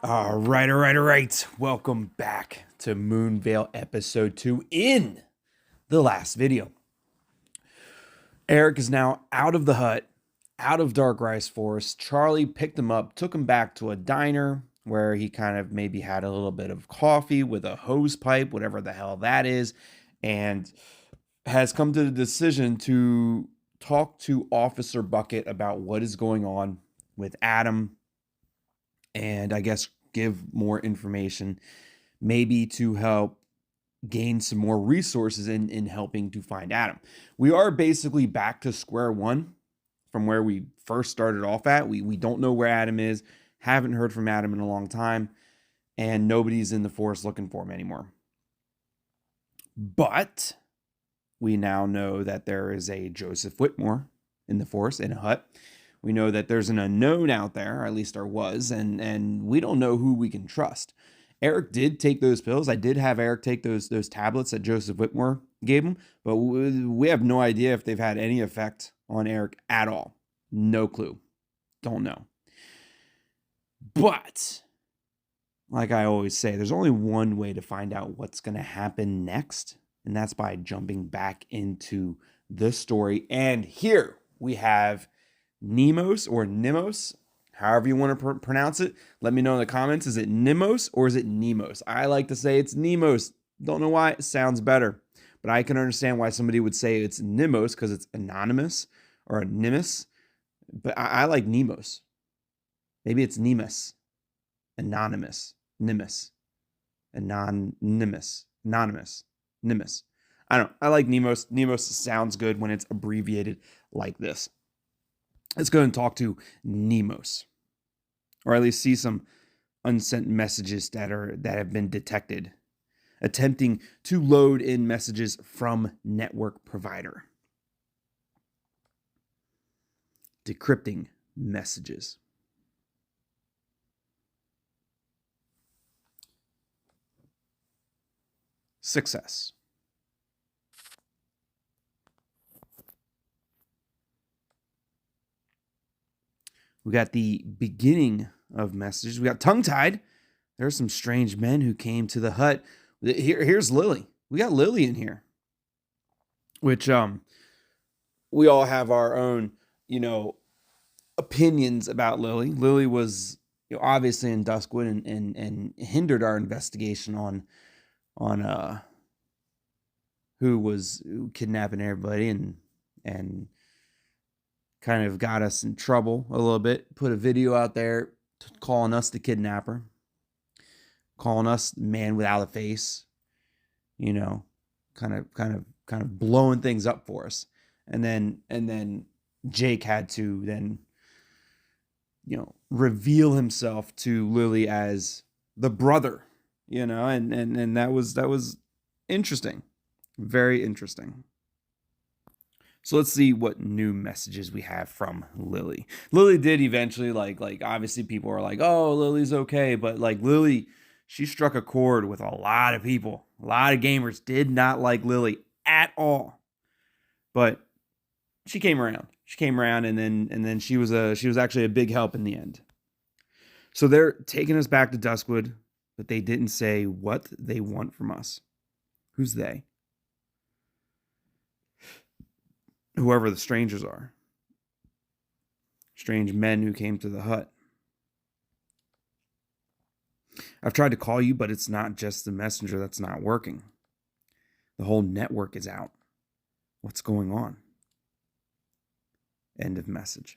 All right. Welcome back to Moonvale episode 2 in the last video. Eric is now out of the hut, out of Dark Rice Forest. Charlie picked him up, took him back to a diner where he kind of maybe had a little bit of coffee with a hose pipe, whatever the hell that is, and has come to the decision to talk to Officer Bucket about what is going on with Adam and I guess give more information, maybe to help gain some more resources in helping to find Adam. We are basically back to square one from where we first started off at. We don't know where Adam is, haven't heard from Adam in a long time, and nobody's in the forest looking for him anymore. But we now know that there is a Joseph Whitmore in the forest in a hut. We know that there's an unknown out there, or at least there was, and we don't know who we can trust. Eric did take those pills. I did have Eric take those tablets that Joseph Whitmore gave him, but we have no idea if they've had any effect on Eric at all. No clue. Don't know. But like I always say, there's only one way to find out what's going to happen next, and that's by jumping back into the story. And here we have Nemos or Nimos, however you want to pronounce it. Let me know in the comments. Is it Nimos or is it Nemos? I like to say it's Nemos. Don't know why. It sounds better. But I can understand why somebody would say it's Nemos because it's anonymous or anonymous. But I like Nemos. Maybe it's Nemus. Anonymous. Nimus. Anonymous. Anonymous. Nimus. I don't know. I like Nemos. Nemos sounds good when it's abbreviated like this. Let's go and talk to Nemos, or at least see some unsent messages that have been detected, attempting to load in messages from network provider. Decrypting messages. Success. We got the beginning of messages. We got tongue-tied. There's some strange men who came to the hut. Here's Lily. We got Lily in here. Which we all have our own, opinions about Lily. Lily was obviously in Duskwood and hindered our investigation on who was kidnapping everybody and kind of got us in trouble a little bit. Put a video out there calling us the kidnapper, calling us man without a face, kind of blowing things up for us. And then Jake had to then reveal himself to Lily as the brother, and that was interesting. Very interesting. So let's see what new messages we have from Lily. Lily did eventually like obviously people are like, "Oh, Lily's okay," but like Lily, she struck a chord with a lot of people. A lot of gamers did not like Lily at all. But she came around. She came around and then she was actually a big help in the end. So they're taking us back to Duskwood, but they didn't say what they want from us. Who's they? Whoever the strangers are. Strange men who came to the hut. I've tried to call you, but it's not just the messenger that's not working. The whole network is out. What's going on? End of message.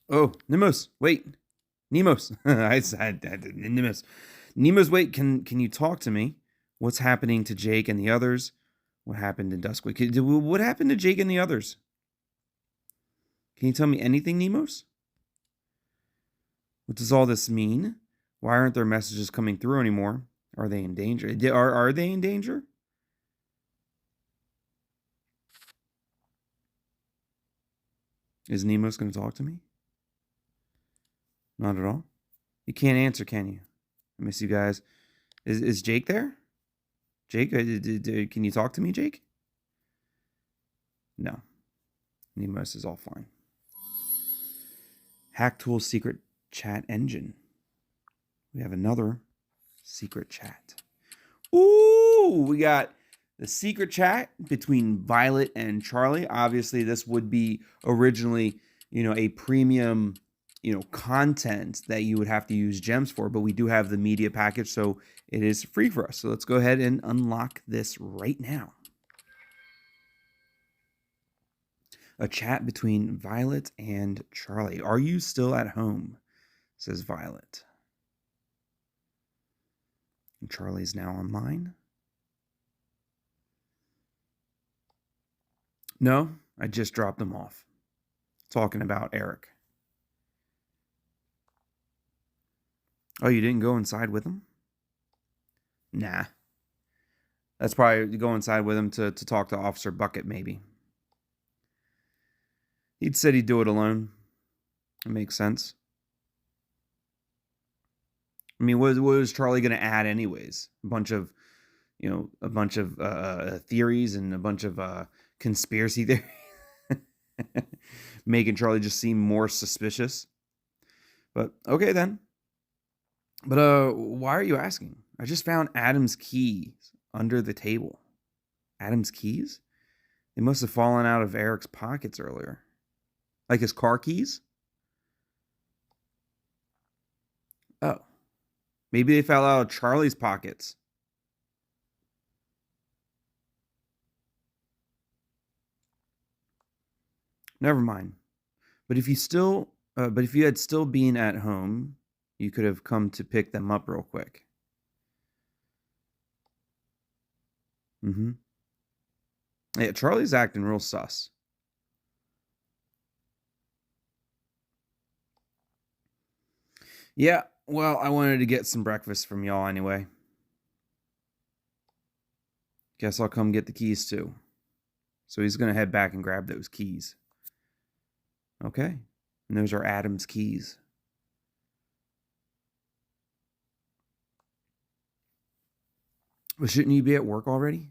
Oh, Nemos, wait. Nemos. I said Nemos. Nemos, wait, can you talk to me? What's happening to Jake and the others? What happened in Duskwood? What happened to Jake and the others? Can you tell me anything, Nemos? What does all this mean? Why aren't their messages coming through anymore? Are they in danger? Are they in danger? Is Nemos going to talk to me? Not at all. You can't answer, can you? I miss you guys. Is Jake there? Jake, can you talk to me, Jake? No. Nemos is offline. Hack Tool secret chat engine. We have another secret chat. Ooh, we got the secret chat between Violet and Charlie. Obviously, this would be originally, a premium, content that you would have to use gems for, but we do have the media package, so it is free for us. So let's go ahead and unlock this right now. A chat between Violet and Charlie. Are you still at home? Says Violet. And Charlie's now online. No, I just dropped him off. Talking about Eric. Oh, you didn't go inside with him? Nah. That's probably go inside with him to talk to Officer Bucket, maybe. He'd said he'd do it alone. It makes sense. I mean, what was Charlie going to add anyways? A bunch of theories and a bunch of conspiracy theories. Making Charlie just seem more suspicious. But okay then. But why are you asking? I just found Adam's keys under the table. Adam's keys? They must have fallen out of Eric's pockets earlier. Like his car keys? Oh. Maybe they fell out of Charlie's pockets. Never mind. But if you had still been at home, you could have come to pick them up real quick. Yeah, Charlie's acting real sus. Yeah, well, I wanted to get some breakfast from y'all anyway. Guess I'll come get the keys too. So he's going to head back and grab those keys. Okay. And those are Adam's keys. Well, shouldn't you be at work already?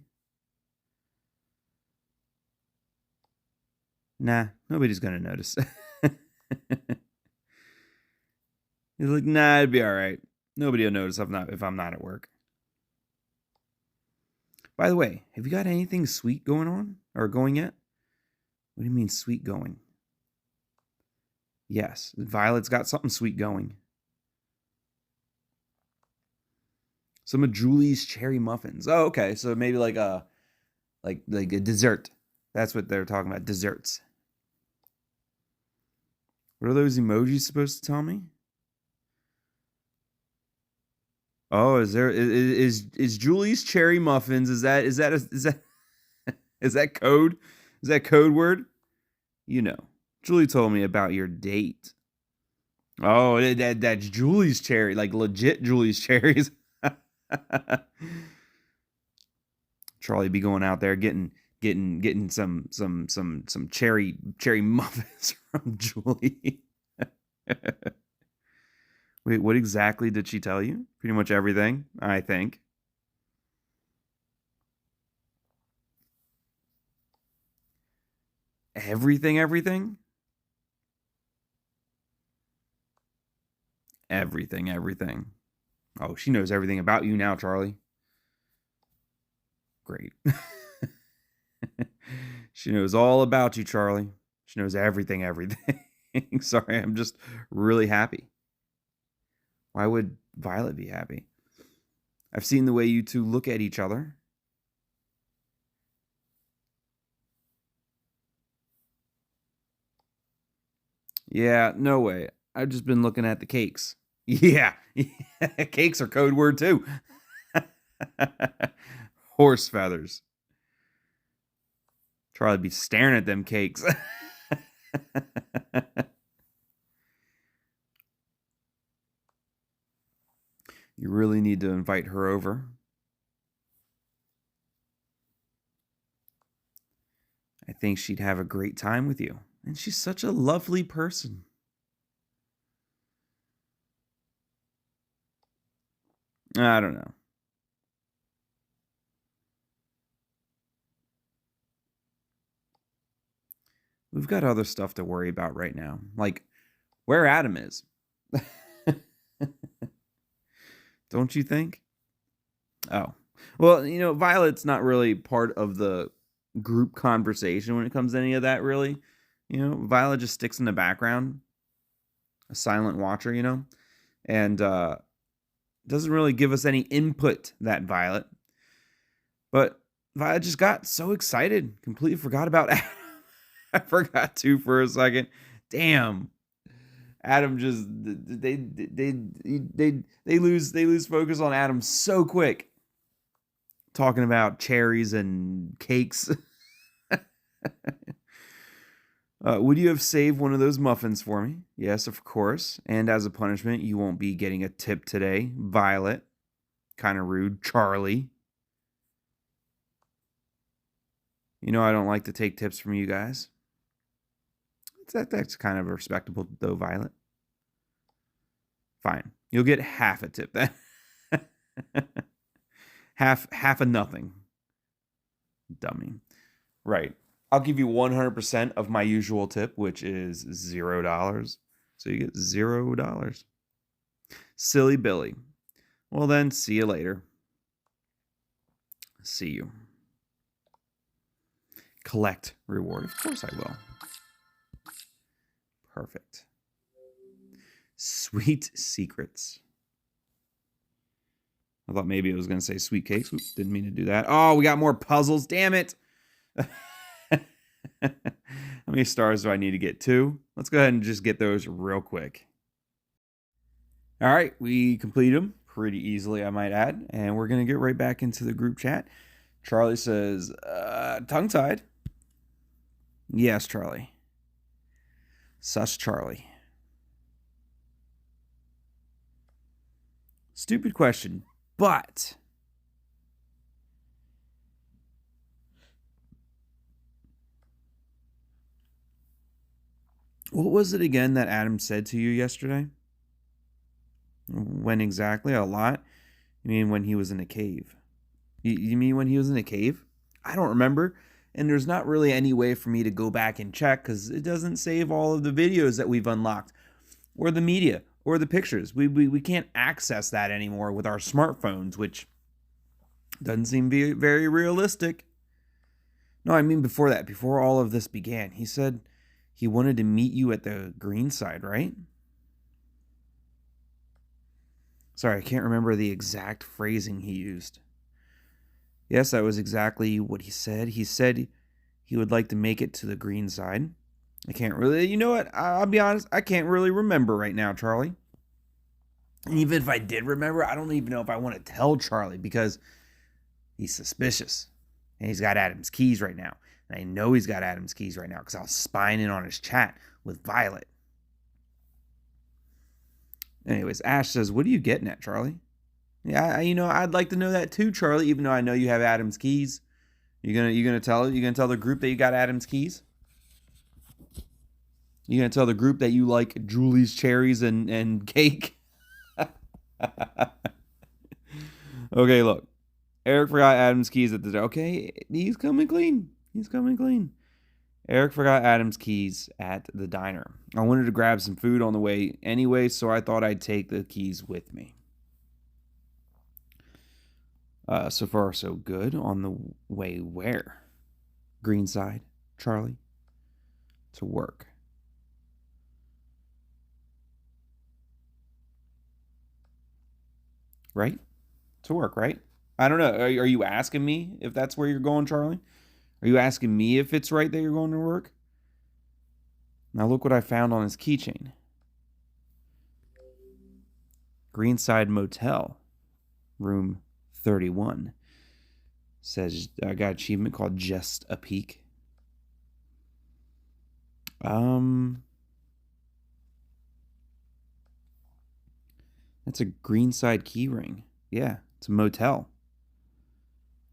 Nah, nobody's going to notice. He's like, nah, it'd be all right. Nobody will notice if I'm not at work. By the way, have you got anything sweet going on or going yet? What do you mean sweet going? Yes, Violet's got something sweet going. Some of Julie's cherry muffins. Oh, okay. So maybe like a dessert. That's what they're talking about. Desserts. What are those emojis supposed to tell me? Oh, is Julie's cherry muffins? Is that code? Is that code word? Julie told me about your date. Oh, that's Julie's cherry, like legit Julie's cherries. Charlie be going out there getting some cherry muffins from Julie. Wait, what exactly did she tell you? Pretty much everything, I think. Everything? Everything. Oh, she knows everything about you now, Charlie. Great. She knows all about you, Charlie. She knows everything. Sorry, I'm just really happy. Why would Violet be happy? I've seen the way you two look at each other. Yeah, no way. I've just been looking at the cakes. Yeah. Cakes are code word too. Horse feathers. Charlie be staring at them cakes. You really need to invite her over. I think she'd have a great time with you. And she's such a lovely person. I don't know. we've got other stuff to worry about right now, like where Adam is. Don't you think? Oh, well, Violet's not really part of the group conversation when it comes to any of that, really. Violet just sticks in the background, a silent watcher, and doesn't really give us any input, that Violet. But Violet just got so excited, completely forgot about Adam. I forgot to for a second. Damn. Adam just they lose focus on Adam so quick. Talking about cherries and cakes. Would you have saved one of those muffins for me? Yes, of course. And as a punishment, you won't be getting a tip today, Violet. Kind of rude, Charlie. I don't like to take tips from you guys. That's kind of respectable, though, Violet. Fine. You'll get half a tip then. half a nothing. Dummy. Right. I'll give you 100% of my usual tip, which is $0. So you get $0. Silly Billy. Well then, see you later. See you. Collect reward. Of course I will. Perfect. Sweet secrets. I thought maybe it was going to say sweet cakes. Oops, didn't mean to do that. Oh, we got more puzzles. Damn it. How many stars do I need to get? 2? Let's go ahead and just get those real quick. All right, we completed them pretty easily, I might add. And we're going to get right back into the group chat. Charlie says, tongue-tied. Yes, Charlie. Sus Charlie. Stupid question, but what was it again that Adam said to you yesterday? When exactly? A lot? You mean when he was in a cave? You mean when he was in a cave? I don't remember. And there's not really any way for me to go back and check because it doesn't save all of the videos that we've unlocked or the media or the pictures. We can't access that anymore with our smartphones, which doesn't seem very realistic. No, I mean before that, before all of this began, he said he wanted to meet you at the Greenside, right? Sorry, I can't remember the exact phrasing he used. Yes, that was exactly what he said. He said he would like to make it to the Greenside. I can't really, you know what? I'll be honest, I can't really remember right now, Charlie. And even if I did remember, I don't even know if I want to tell Charlie because he's suspicious. And he's got Adam's keys right now. And I know he's got Adam's keys right now because I was spying in on his chat with Violet. Anyways, Ash says, what are you getting at, Charlie? Yeah, I'd like to know that too, Charlie, even though I know you have Adam's keys. You gonna tell the group that you got Adam's keys? You gonna tell the group that you like Julie's cherries and cake? Okay, look. Eric forgot Adam's keys at the... Okay, he's coming clean. He's coming clean. Eric forgot Adam's keys at the diner. I wanted to grab some food on the way anyway, so I thought I'd take the keys with me. So far, so good. On the way where? Greenside, Charlie? To work. Right? To work, right? I don't know. Are you asking me if that's where you're going, Charlie? Are you asking me if it's right that you're going to work? Now look what I found on his keychain. Greenside Motel, room 31. Says I got an achievement called Just a Peek. That's a Greenside key ring. Yeah, it's a motel.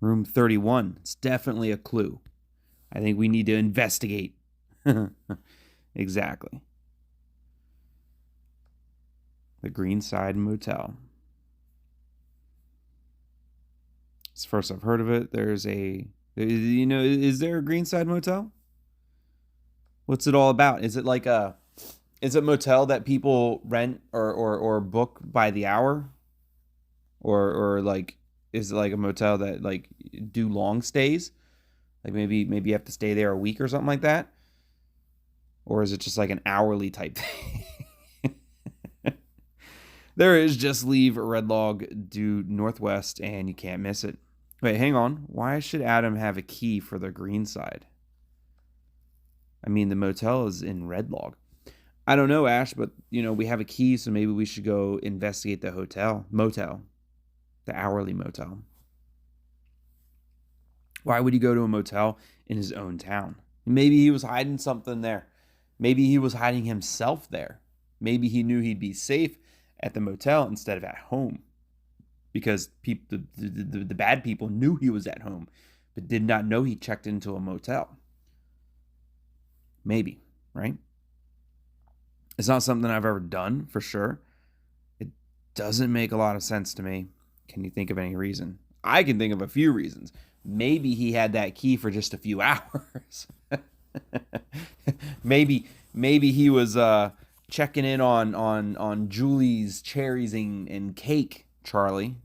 Room 31. It's definitely a clue. I think we need to investigate. Exactly. The Greenside Motel. It's the first I've heard of it. There's a... is there a Greenside Motel? What's it all about? Is it like is it motel that people rent or book by the hour? Or like is it like a motel that like do long stays? Like maybe you have to stay there a week or something like that? Or is it just like an hourly type thing? There is just leave red log due northwest and you can't miss it. Wait, hang on. Why should Adam have a key for the Greenside? I mean, the motel is in red log. I don't know, Ash, but we have a key, so maybe we should go investigate the motel, the hourly motel. Why would he go to a motel in his own town? Maybe he was hiding something there. Maybe he was hiding himself there. Maybe he knew he'd be safe at the motel instead of at home, because the bad people knew he was at home, but did not know he checked into a motel. Maybe, right? It's not something I've ever done for sure. It doesn't make a lot of sense to me. Can you think of any reason? I can think of a few reasons. Maybe he had that key for just a few hours. maybe he was checking in on Julie's cherries and cake, Charlie.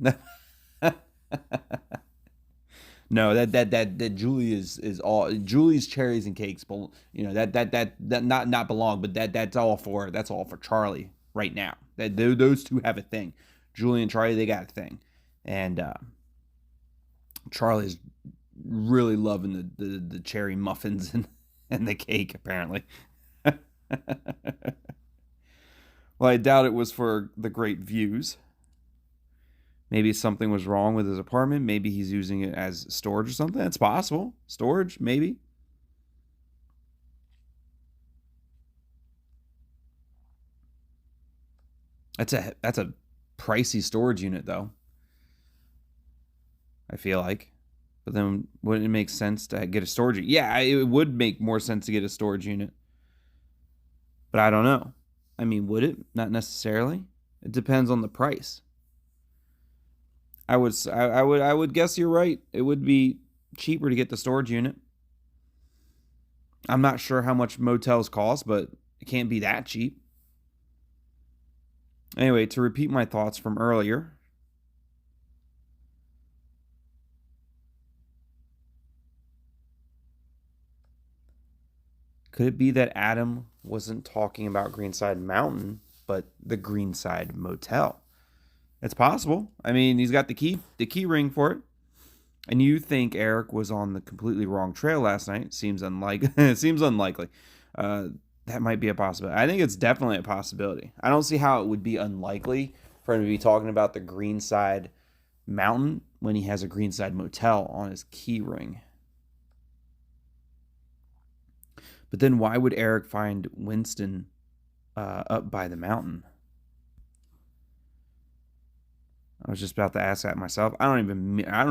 No, that Julie is all Julie's cherries and cakes. That not belong, but that's all for Charlie right now. That those two have a thing. Julie and Charlie, they got a thing, and Charlie's really loving the cherry muffins and the cake apparently. Well, I doubt it was for the great views. Maybe something was wrong with his apartment. Maybe he's using it as storage or something. That's possible. Storage, maybe. That's a pricey storage unit, though. I feel like. But then wouldn't it make sense to get a storage unit? Yeah, it would make more sense to get a storage unit. But I don't know. I mean, would it? Not necessarily. It depends on the price. I would guess you're right. It would be cheaper to get the storage unit. I'm not sure how much motels cost, but it can't be that cheap. Anyway, to repeat my thoughts from earlier, could it be that Adam wasn't talking about Greenside Mountain, but the Greenside Motel? It's possible. I mean, he's got the key ring for it. And you think Eric was on the completely wrong trail last night? Seems unlikely. It seems unlikely. That might be a possibility. I think it's definitely a possibility. I don't see how it would be unlikely for him to be talking about the Greenside Mountain when he has a Greenside Motel on his key ring. But then why would Eric find Winston up by the mountain? I was just about to ask that myself. I don't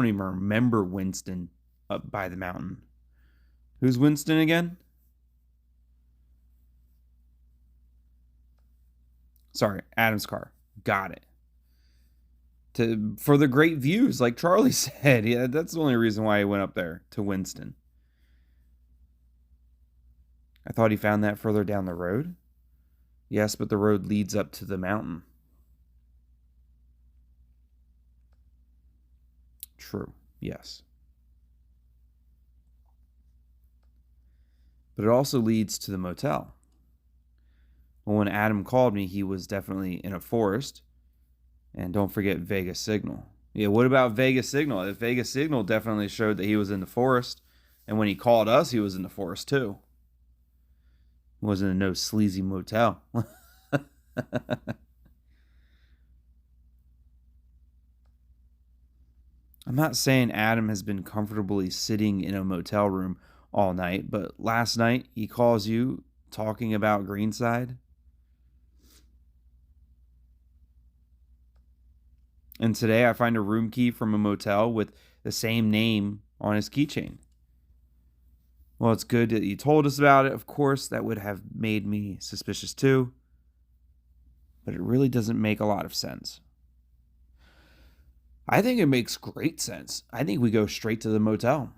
even remember Winston up by the mountain. Who's Winston again? Sorry, Adam's car. Got it. For the great views, like Charlie said. Yeah, that's the only reason why he went up there to Winston. I thought he found that further down the road. Yes, but the road leads up to the mountain. True. Yes. But it also leads to the motel. Well, when Adam called me, he was definitely in a forest. And don't forget Vegas Signal. Yeah, what about Vegas Signal? If Vegas Signal definitely showed that he was in the forest. And when he called us, he was in the forest too. It wasn't a no sleazy motel. I'm not saying Adam has been comfortably sitting in a motel room all night, but last night he calls you talking about Greenside. And today I find a room key from a motel with the same name on his keychain. Well, it's good that you told us about it. Of course, that would have made me suspicious too. But it really doesn't make a lot of sense. I think it makes great sense. I think we go straight to the motel.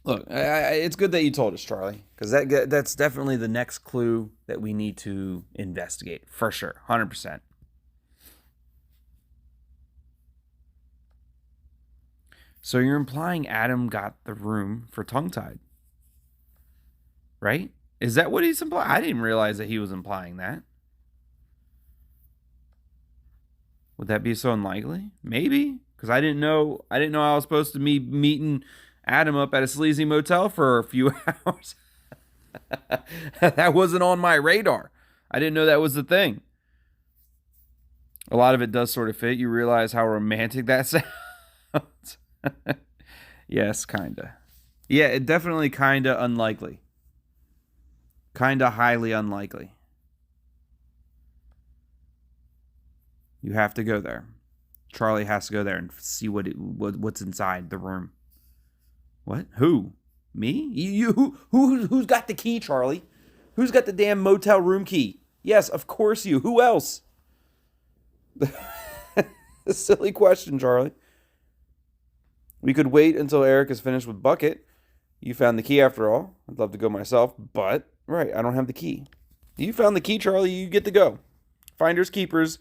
Look, it's good that you told us, Charlie, because that's definitely the next clue that we need to investigate, for sure, 100%. So you're implying Adam got the room for tongue-tied, right? Is that what he's implying? I didn't realize that he was implying that. Would that be so unlikely? Maybe, because I didn't know I was supposed to be meeting Adam up at a sleazy motel for a few hours. That wasn't on my radar. I didn't know that was the thing. A lot of it does sort of fit. You realize how romantic that sounds. Yes, kinda. Yeah, it definitely kinda unlikely. Kinda highly unlikely. You have to go there. Charlie has to go there and see what's inside the room. What? Who? Me? Who's got the key, Charlie? Who's got the damn motel room key? Yes, of course you. Who else? A silly question, Charlie. We could wait until Eric is finished with Bucket. You found the key after all. I'd love to go myself, but right, I don't have the key. You found the key, Charlie. You get to go. Finders keepers.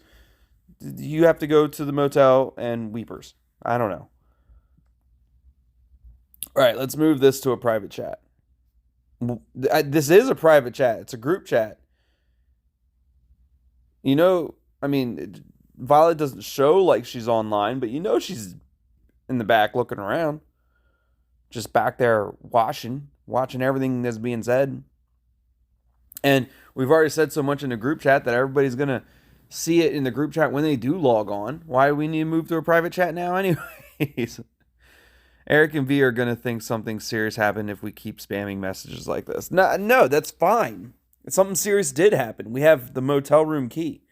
You have to go to the motel and weepers. I don't know. All right, let's move this to a private chat. This is a private chat. It's a group chat. You know, I mean, Violet doesn't show like she's online, but you know she's in the back looking around. Just back there watching everything that's being said. And we've already said so much in the group chat that everybody's going to see it in the group chat when they do log on. Why do we need to move to a private chat now anyways? Eric and V are going to think something serious happened if we keep spamming messages like this. No, that's fine. Something serious did happen. We have the motel room key.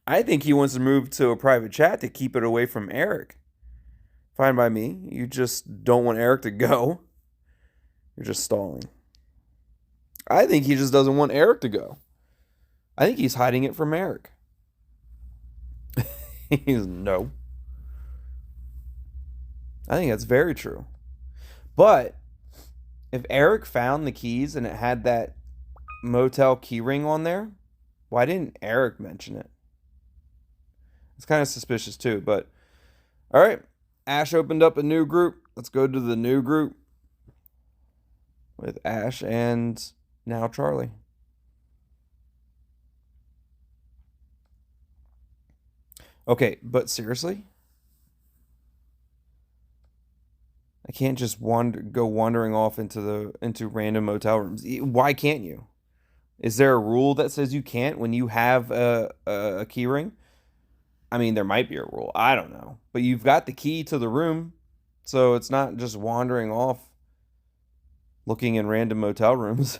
I think he wants to move to a private chat to keep it away from Eric. Fine by me. You just don't want Eric to go. You're just stalling. I think he just doesn't want Eric to go. I think he's hiding it from Eric. No. I think that's very true. But if Eric found the keys and it had that motel key ring on there, why didn't Eric mention it? It's kind of suspicious too, but all right. Ash opened up a new group. Let's go to the new group with Ash and now Charlie. Okay, but seriously? I can't just go wandering off into random motel rooms. Why can't you? Is there a rule that says you can't when you have a key ring? I mean, there might be a rule. I don't know. But you've got the key to the room, so it's not just wandering off looking in random motel rooms.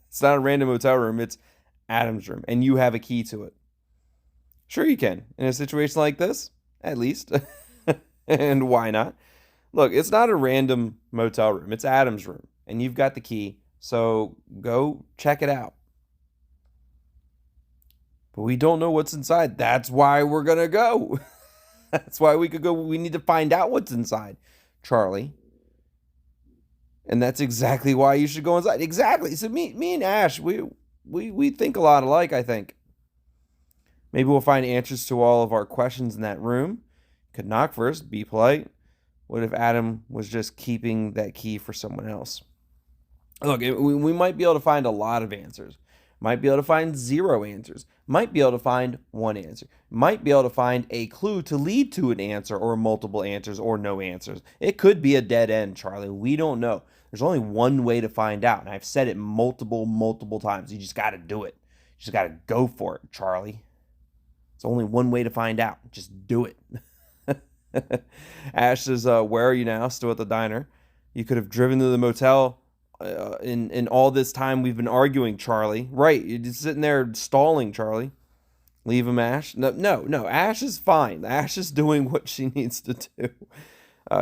It's not a random motel room. It's Adam's room, and you have a key to it. Sure you can. In a situation like this, at least. And why not? Look, it's not a random motel room. It's Adam's room, and you've got the key, so go check it out. But we don't know what's inside. That's why we're going to go. That's why we could go. We need to find out what's inside, Charlie. And that's exactly why you should go inside. Exactly. So me and Ash, we think a lot alike, I think. Maybe we'll find answers to all of our questions in that room. Could knock first, be polite. What if Adam was just keeping that key for someone else? Look, we might be able to find a lot of answers. Might be able to find 0 answers. Might be able to find 1 answer. Might be able to find a clue to lead to an answer or multiple answers or no answers. It could be a dead end, Charlie. We don't know. There's only one way to find out. And I've said it multiple times. You just got to do it. You just got to go for it, Charlie. It's only one way to find out. Just do it. Ash says, where are you now? Still at the diner. You could have driven to the motel in all this time we've been arguing, Charlie. Right, you're just sitting there stalling, Charlie. Leave him, Ash. No. Ash is fine. Ash is doing what she needs to do.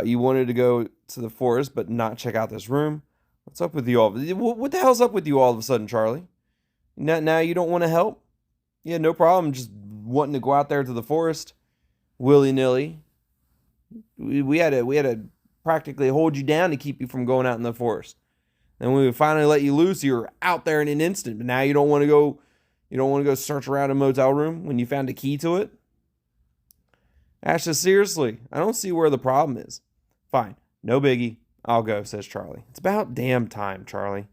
You wanted to go to the forest, but not check out this room. What's up with you all? What the hell's up with you all of a sudden, Charlie? Now you don't want to help? Yeah, no problem. Just wanting to go out there to the forest willy-nilly. We had a practically hold you down to keep you from going out in the forest. And when we finally let you loose, you were out there in an instant. But now you don't want to go. You don't want to go search around a motel room when you found a key to it. Ash says, seriously, I don't see where the problem is. Fine, no biggie. I'll go, says Charlie. It's about damn time, Charlie.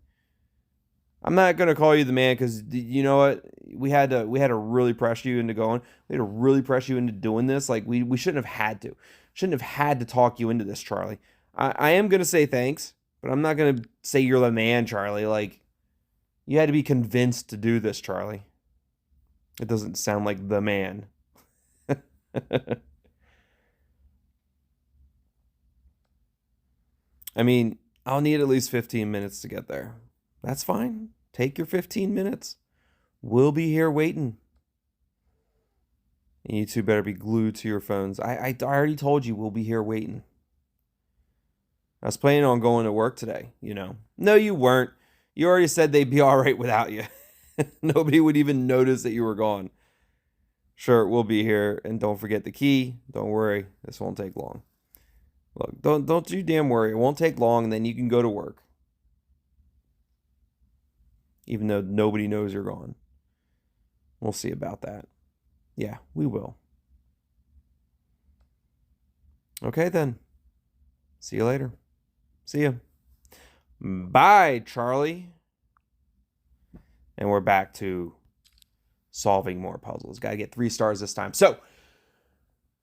I'm not gonna call you the man because you know what? We had to really press you into going. We had to really press you into doing this. Like we shouldn't have had to. Shouldn't have had to talk you into this, Charlie. I am gonna say thanks, but I'm not gonna say you're the man, Charlie. Like you had to be convinced to do this, Charlie. It doesn't sound like the man. I mean, I'll need at least 15 minutes to get there. That's fine. Take your 15 minutes. We'll be here waiting. And you two better be glued to your phones. I already told you we'll be here waiting. I was planning on going to work today, you know. No, you weren't. You already said they'd be all right without you. Nobody would even notice that you were gone. Sure, we'll be here. And don't forget the key. Don't worry. This won't take long. Look, don't you damn worry. It won't take long, and then you can go to work. Even though nobody knows you're gone. We'll see about that. Yeah, we will. Okay, then. See you later. See ya. Bye, Charlie. And we're back to solving more puzzles. Got to get 3 stars this time. So,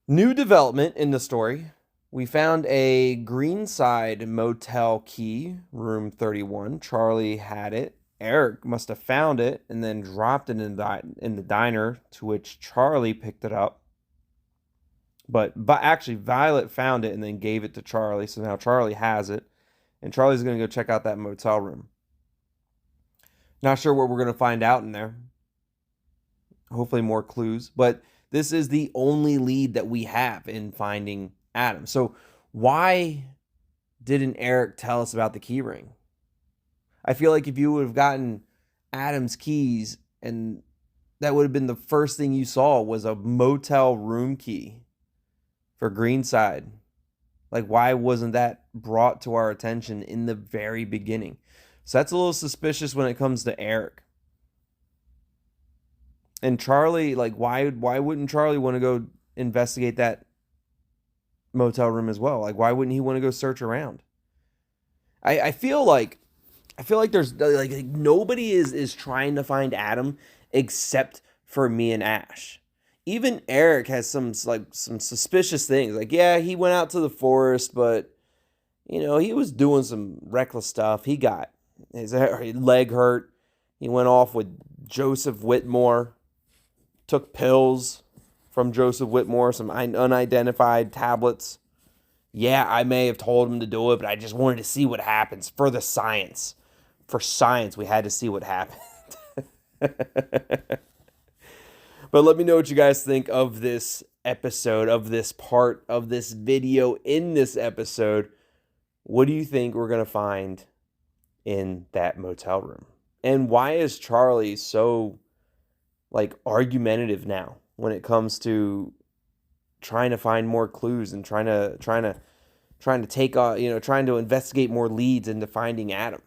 new development in the story. We found a Greenside motel key, room 31. Charlie had it. Eric must have found it and then dropped it in the diner, to which Charlie picked it up. But actually, Violet found it and then gave it to Charlie. So now Charlie has it. And Charlie's going to go check out that motel room. Not sure what we're going to find out in there. Hopefully more clues. But this is the only lead that we have in finding Adam. So why didn't Eric tell us about the key ring? I feel like if you would have gotten Adam's keys and that would have been the first thing you saw was a motel room key for Greenside. Like, why wasn't that brought to our attention in the very beginning? So that's a little suspicious when it comes to Eric. And Charlie, like, why wouldn't Charlie want to go investigate that motel room as well? Like, why wouldn't he want to go search around? I feel like there's like nobody is trying to find Adam except for me and Ash. Even Eric has some suspicious things. Like, yeah, he went out to the forest, but you know, he was doing some reckless stuff. He got his leg hurt. He went off with Joseph Whitmore, took pills from Joseph Whitmore, some unidentified tablets. Yeah, I may have told him to do it, but I just wanted to see what happens for the science. For science, we had to see what happened. But let me know what you guys think of this episode, of this part of this video in this episode. What do you think we're going to find in that motel room? And why is Charlie so like argumentative now when it comes to trying to find more clues and trying to take trying to investigate more leads into finding Adam?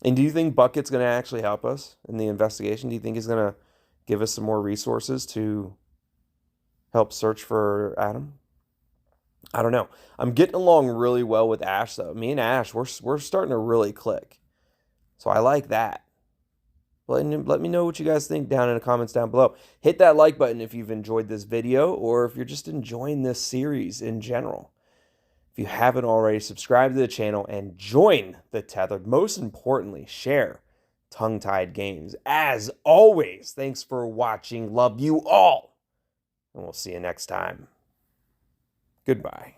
And do you think Bucket's going to actually help us in the investigation? Do you think he's going to give us some more resources to help search for Adam? I don't know. I'm getting along really well with Ash, though. Me and Ash, we're starting to really click. So I like that. Let me know what you guys think down in the comments down below. Hit that like button if you've enjoyed this video or if you're just enjoying this series in general. If you haven't already, subscribe to the channel and join the Tether. Most importantly, share Tongue-Tied Games. As always, thanks for watching. Love you all. And we'll see you next time. Goodbye.